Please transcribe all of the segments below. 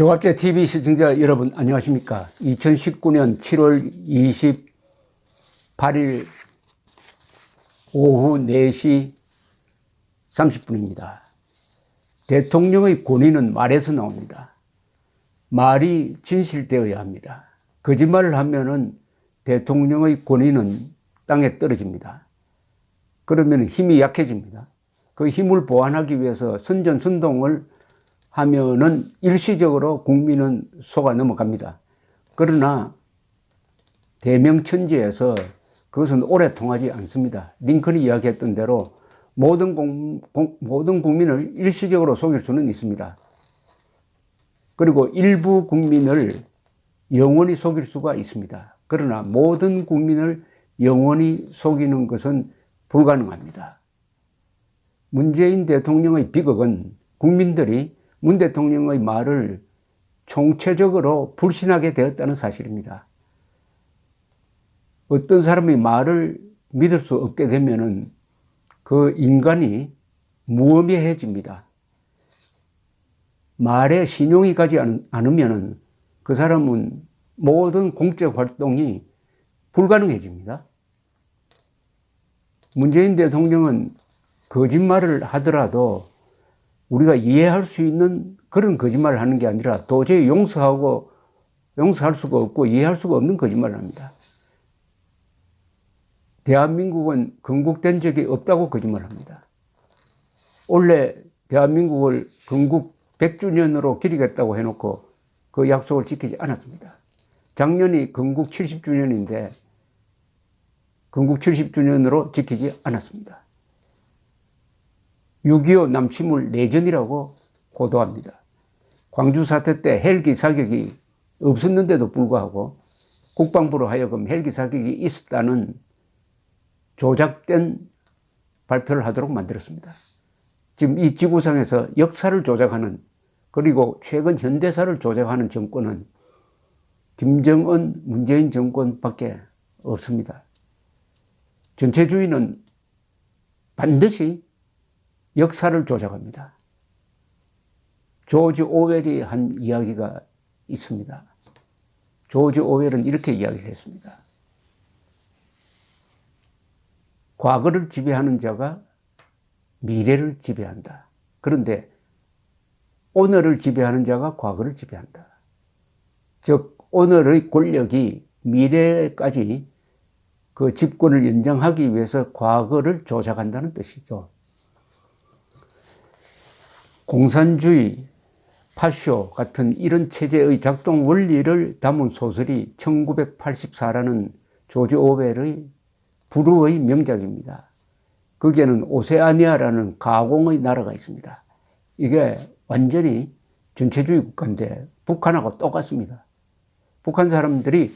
조갑제 TV 시청자 여러분 안녕하십니까? 2019년 7월 28일 오후 4시 30분입니다. 대통령의 권위는 말에서 나옵니다. 말이 진실되어야 합니다. 거짓말을 하면은 대통령의 권위는 땅에 떨어집니다. 그러면 힘이 약해집니다. 그 힘을 보완하기 위해서 선전선동을 하면은 일시적으로 국민은 속아 넘어갑니다. 그러나 대명천지에서 그것은 오래 통하지 않습니다. 링컨이 이야기했던 대로 모든 국민을 일시적으로 속일 수는 있습니다. 그리고 일부 국민을 영원히 속일 수가 있습니다. 그러나 모든 국민을 영원히 속이는 것은 불가능합니다. 문재인 대통령의 비극은 국민들이 문 대통령의 말을 총체적으로 불신하게 되었다는 사실입니다. 어떤 사람이 말을 믿을 수 없게 되면은 그 인간이 무의미해집니다. 말에 신용이 가지 않으면은 그 사람은 모든 공적 활동이 불가능해집니다. 문재인 대통령은 거짓말을 하더라도 우리가 이해할 수 있는 그런 거짓말을 하는 게 아니라 도저히 용서할 수가 없고 이해할 수가 없는 거짓말을 합니다. 대한민국은 건국된 적이 없다고 거짓말합니다. 원래 대한민국을 건국 100주년으로 기리겠다고 해놓고 그 약속을 지키지 않았습니다. 작년이 건국 70주년인데 건국 70주년으로 지키지 않았습니다. 6.25 남침을 내전이라고 고도합니다. 광주 사태 때 헬기 사격이 없었는데도 불구하고 국방부로 하여금 헬기 사격이 있었다는 조작된 발표를 하도록 만들었습니다. 지금 이 지구상에서 역사를 조작하는 그리고 최근 현대사를 조작하는 정권은 김정은, 문재인 정권밖에 없습니다. 전체주의는 반드시 역사를 조작합니다. 조지 오웰이 한 이야기가 있습니다. 조지 오웰은 이렇게 이야기를 했습니다. 과거를 지배하는 자가 미래를 지배한다. 그런데 오늘을 지배하는 자가 과거를 지배한다. 즉 오늘의 권력이 미래까지 그 집권을 연장하기 위해서 과거를 조작한다는 뜻이죠. 공산주의, 파쇼 같은 이런 체제의 작동 원리를 담은 소설이 1984라는 조지 오웰의 불후의 명작입니다. 거기에는 오세아니아라는 가공의 나라가 있습니다. 이게 완전히 전체주의 국가인데 북한하고 똑같습니다. 북한 사람들이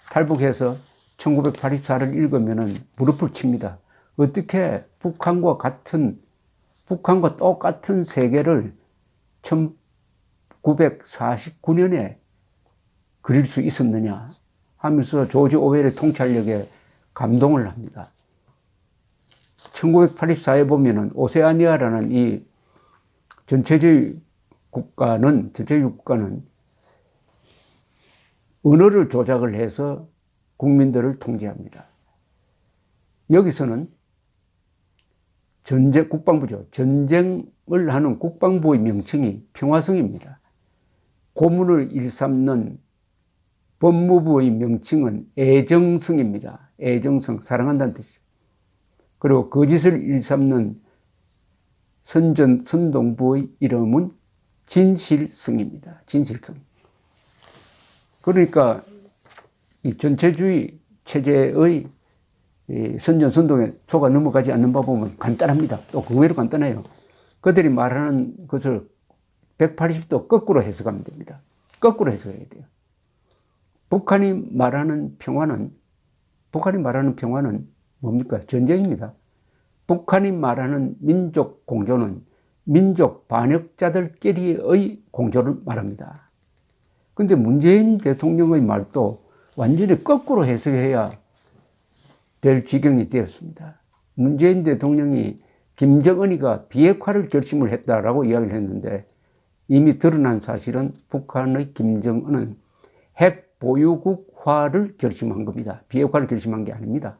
탈북해서 1984를 읽으면 무릎을 칩니다. 어떻게 북한과 똑같은 세계를 1949년에 그릴 수 있었느냐 하면서 조지 오웰의 통찰력에 감동을 합니다. 1984에 보면은 오세아니아라는 이 전체주의 국가는 언어를 조작을 해서 국민들을 통제합니다. 여기서는 국방부죠. 전쟁을 하는 국방부의 명칭이 평화성입니다. 고문을 일삼는 법무부의 명칭은 애정성입니다. 애정성, 사랑한다는 뜻이죠. 그리고 거짓을 일삼는 선동부의 이름은 진실성입니다. 진실성. 그러니까 이 전체주의 체제의 선전선동에 속아 넘어가지 않는 법은 간단합니다. 또 의외로 간단해요. 그들이 말하는 것을 180도 거꾸로 해석하면 됩니다. 거꾸로 해석해야 돼요. 북한이 말하는 평화는 뭡니까? 전쟁입니다. 북한이 말하는 민족 공조는 민족 반역자들끼리의 공조를 말합니다. 그런데 문재인 대통령의 말도 완전히 거꾸로 해석해야 될 지경이 되었습니다. 문재인 대통령이 김정은이가 비핵화를 결심을 했다라고 이야기를 했는데 이미 드러난 사실은 북한의 김정은은 핵 보유국화를 결심한 겁니다. 비핵화를 결심한 게 아닙니다.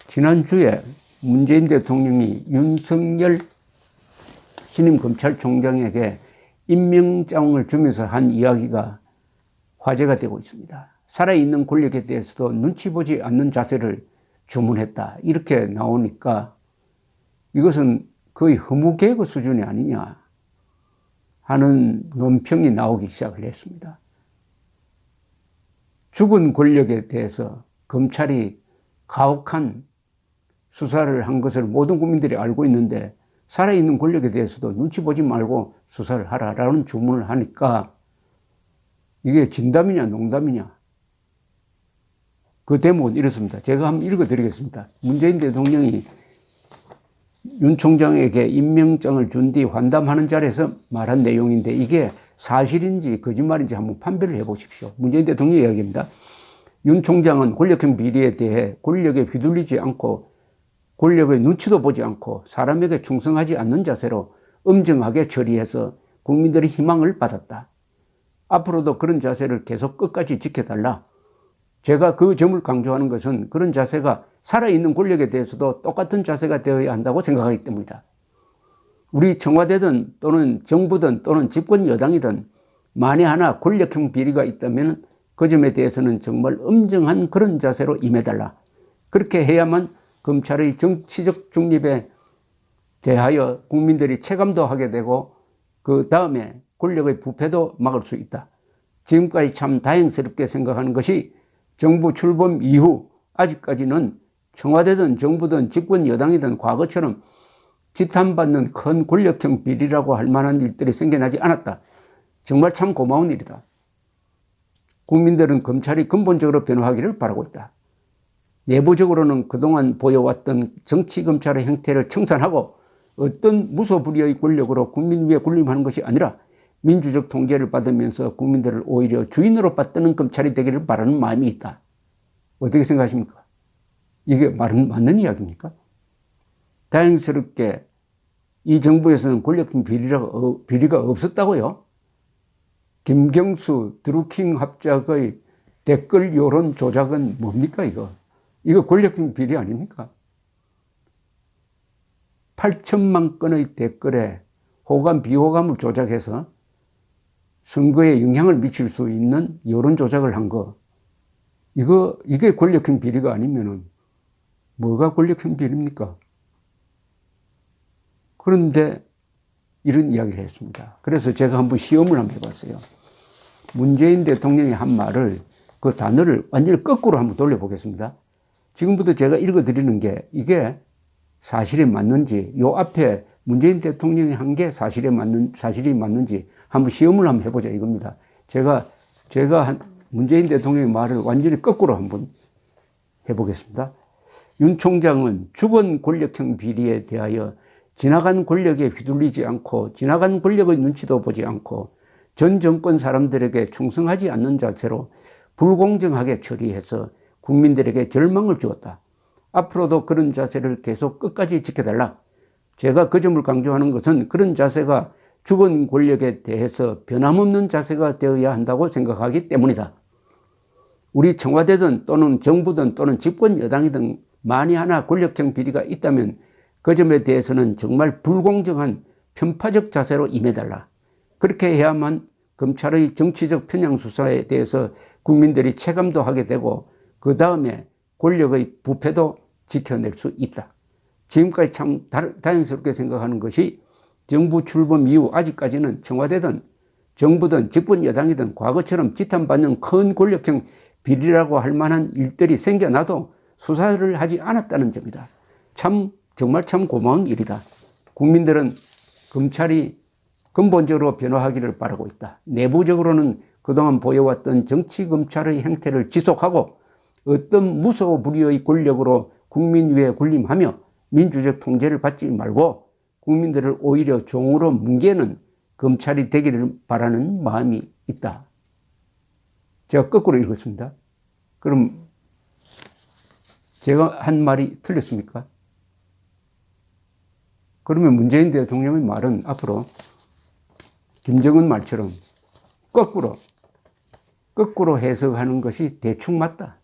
지난주에 문재인 대통령이 윤석열 신임 검찰총장에게 임명장을 주면서 한 이야기가 화제가 되고 있습니다. 살아있는 권력에 대해서도 눈치 보지 않는 자세를 주문했다. 이렇게 나오니까 이것은 거의 허무개그 수준이 아니냐 하는 논평이 나오기 시작을 했습니다. 죽은 권력에 대해서 검찰이 가혹한 수사를 한 것을 모든 국민들이 알고 있는데 살아있는 권력에 대해서도 눈치 보지 말고 수사를 하라라는 주문을 하니까 이게 진담이냐 농담이냐. 그 대목은 이렇습니다. 제가 한번 읽어드리겠습니다. 문재인 대통령이 윤 총장에게 임명장을 준 뒤 환담하는 자리에서 말한 내용인데 이게 사실인지 거짓말인지 한번 판별을 해보십시오. 문재인 대통령 이야기입니다. 윤 총장은 권력형 비리에 대해 권력에 휘둘리지 않고 권력의 눈치도 보지 않고 사람에게 충성하지 않는 자세로 엄정하게 처리해서 국민들의 희망을 받았다. 앞으로도 그런 자세를 계속 끝까지 지켜달라. 제가 그 점을 강조하는 것은 그런 자세가 살아있는 권력에 대해서도 똑같은 자세가 되어야 한다고 생각하기 때문이다. 우리 청와대든 또는 정부든 또는 집권 여당이든 만에 하나 권력형 비리가 있다면 그 점에 대해서는 정말 엄정한 그런 자세로 임해달라. 그렇게 해야만 검찰의 정치적 중립에 대하여 국민들이 체감도 하게 되고 그 다음에 권력의 부패도 막을 수 있다. 지금까지 참 다행스럽게 생각하는 것이 정부 출범 이후 아직까지는 청와대든 정부든 집권 여당이든 과거처럼 지탄받는 큰 권력형 비리라고 할 만한 일들이 생겨나지 않았다. 정말 참 고마운 일이다. 국민들은 검찰이 근본적으로 변화하기를 바라고 있다. 내부적으로는 그동안 보여왔던 정치검찰의 형태를 청산하고 어떤 무소불위의 권력으로 국민 위에 군림하는 것이 아니라 민주적 통제를 받으면서 국민들을 오히려 주인으로 받드는 검찰이 되기를 바라는 마음이 있다. 어떻게 생각하십니까? 이게 맞는 이야기입니까? 다행스럽게 이 정부에서는 권력형 비리가 없었다고요? 김경수 드루킹 합작의 댓글 여론 조작은 뭡니까 이거? 이거 권력형 비리 아닙니까? 8천만 건의 댓글에 호감 비호감을 조작해서 선거에 영향을 미칠 수 있는 여론 조작을 한 거. 이게 권력형 비리가 아니면은 뭐가 권력형 비리입니까? 그런데 이런 이야기를 했습니다. 그래서 제가 한번 시험을 한번 해봤어요. 문재인 대통령이 한 말을 그 단어를 완전히 거꾸로 한번 돌려보겠습니다. 지금부터 제가 읽어드리는 게 이게 사실이 맞는지, 요 앞에 문재인 대통령이 한 게 사실이 맞는지 한번 시험을 한번 해보자 이겁니다. 제가 문재인 대통령의 말을 완전히 거꾸로 한번 해보겠습니다. 윤 총장은 죽은 권력형 비리에 대하여 지나간 권력에 휘둘리지 않고 지나간 권력의 눈치도 보지 않고 전 정권 사람들에게 충성하지 않는 자세로 불공정하게 처리해서 국민들에게 절망을 주었다. 앞으로도 그런 자세를 계속 끝까지 지켜달라. 제가 그 점을 강조하는 것은 그런 자세가 죽은 권력에 대해서 변함없는 자세가 되어야 한다고 생각하기 때문이다. 우리 청와대든 또는 정부든 또는 집권 여당이든 만에 하나 권력형 비리가 있다면 그 점에 대해서는 정말 불공정한 편파적 자세로 임해달라. 그렇게 해야만 검찰의 정치적 편향 수사에 대해서 국민들이 체감도 하게 되고 그 다음에 권력의 부패도 지켜낼 수 있다. 지금까지 참 다행스럽게 생각하는 것이 정부 출범 이후 아직까지는 청와대든 정부든 집권 여당이든 과거처럼 지탄받는 큰 권력형 비리라고 할 만한 일들이 생겨나도 수사를 하지 않았다는 점이다. 정말 참 고마운 일이다. 국민들은 검찰이 근본적으로 변화하기를 바라고 있다. 내부적으로는 그동안 보여왔던 정치검찰의 행태를 지속하고 어떤 무소불위의 권력으로 국민 위에 군림하며 민주적 통제를 받지 말고 국민들을 오히려 종으로 뭉개는 검찰이 되기를 바라는 마음이 있다. 제가 거꾸로 읽었습니다. 그럼 제가 한 말이 틀렸습니까? 그러면 문재인 대통령의 말은 앞으로 김정은 말처럼 거꾸로 해석하는 것이 대충 맞다.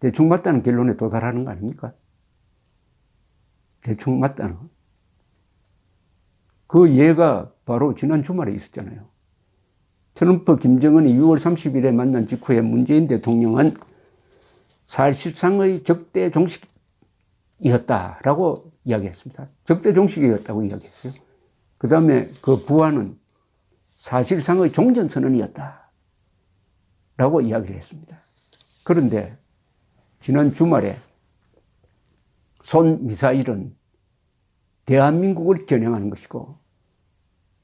대충 맞다는 결론에 도달하는 거 아닙니까? 대충 맞다는. 그 예가 바로 지난 주말에 있었잖아요. 트럼프 김정은이 6월 30일에 만난 직후에 문재인 대통령은 사실상의 적대 종식이었다라고 이야기했습니다. 적대 종식이었다고 이야기했어요. 그 다음에 그 부하는 사실상의 종전선언이었다라고 이야기를 했습니다. 그런데 지난 주말에 쏜 미사일은 대한민국을 겨냥하는 것이고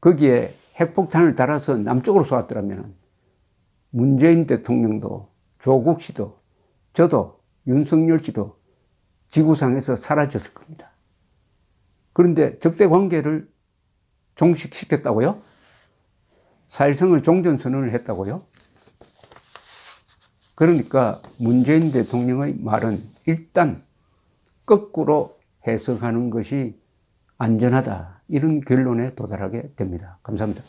거기에 핵폭탄을 달아서 남쪽으로 쏘았더라면 문재인 대통령도 조국 씨도 저도 윤석열 씨도 지구상에서 사라졌을 겁니다. 그런데 적대 관계를 종식시켰다고요? 사실상의 종전선언을 했다고요? 그러니까 문재인 대통령의 말은 일단 거꾸로 해석하는 것이 안전하다. 이런 결론에 도달하게 됩니다. 감사합니다.